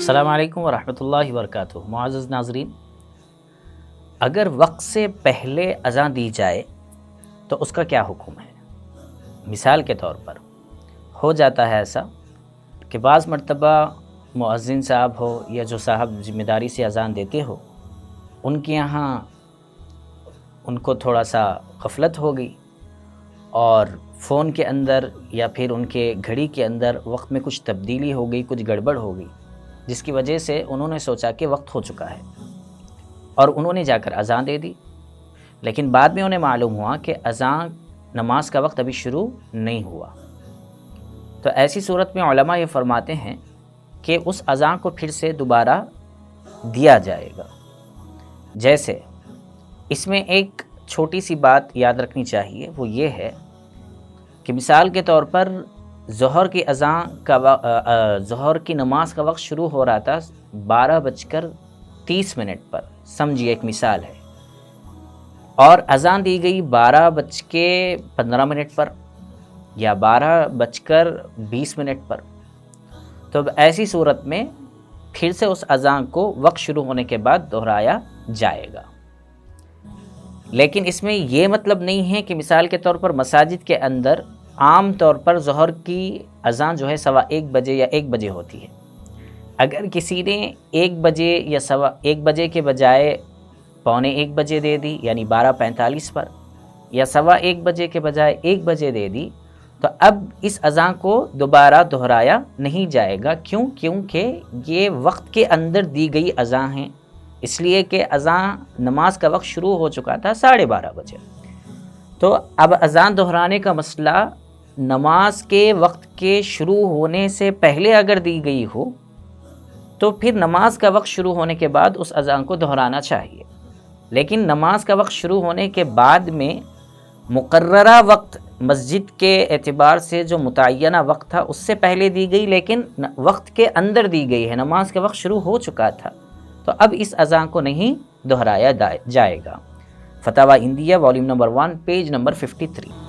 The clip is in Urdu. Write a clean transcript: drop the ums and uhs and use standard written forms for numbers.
السلام علیکم ورحمۃ اللہ وبرکاتہ۔ معزز ناظرین، اگر وقت سے پہلے اذان دی جائے تو اس کا کیا حکم ہے؟ مثال کے طور پر ہو جاتا ہے ایسا کہ بعض مرتبہ مؤذن صاحب ہو یا جو صاحب ذمہ داری سے اذان دیتے ہو، ان کے یہاں ان کو تھوڑا سا غفلت ہو گئی اور فون کے اندر یا پھر ان کے گھڑی کے اندر وقت میں کچھ تبدیلی ہو گئی، کچھ گڑبڑ ہو گئی، جس کی وجہ سے انہوں نے سوچا کہ وقت ہو چکا ہے اور انہوں نے جا کر اذان دے دی، لیکن بعد میں انہیں معلوم ہوا کہ اذان نماز کا وقت ابھی شروع نہیں ہوا۔ تو ایسی صورت میں علماء یہ فرماتے ہیں کہ اس اذان کو پھر سے دوبارہ دیا جائے گا۔ جیسے اس میں ایک چھوٹی سی بات یاد رکھنی چاہیے، وہ یہ ہے کہ مثال کے طور پر ظہر کی اذان کا ظہر کی نماز کا وقت شروع ہو رہا تھا 12:30 پر، سمجھیے ایک مثال ہے، اور اذان دی گئی 12:15 پر یا 12:20 پر، تو ایسی صورت میں پھر سے اس اذان کو وقت شروع ہونے کے بعد دہرایا جائے گا۔ لیکن اس میں یہ مطلب نہیں ہے کہ مثال کے طور پر مساجد کے اندر عام طور پر ظہر کی اذان جو ہے 1:15 یا 1 بجے ہوتی ہے۔ اگر کسی نے 1 بجے یا 1:15 بجے کے بجائے 1:45 بجے دے دی، یعنی 12:45 پر، یا 1:15 بجے کے بجائے 1 بجے دے دی، تو اب اس اذان کو دوبارہ دہرایا نہیں جائے گا۔ کیونکہ یہ وقت کے اندر دی گئی اذان ہے، اس لیے کہ اذان نماز کا وقت شروع ہو چکا تھا 12:30 بجے۔ تو اب اذان دہرانے کا مسئلہ نماز کے وقت کے شروع ہونے سے پہلے اگر دی گئی ہو تو پھر نماز کا وقت شروع ہونے کے بعد اس اذان کو دہرانا چاہیے، لیکن نماز کا وقت شروع ہونے کے بعد میں مقررہ وقت مسجد کے اعتبار سے جو متعینہ وقت تھا اس سے پہلے دی گئی، لیکن وقت کے اندر دی گئی ہے، نماز کا وقت شروع ہو چکا تھا، تو اب اس اذان کو نہیں دہرایا جائے گا۔ فتاوی India volume number 1 page number 53۔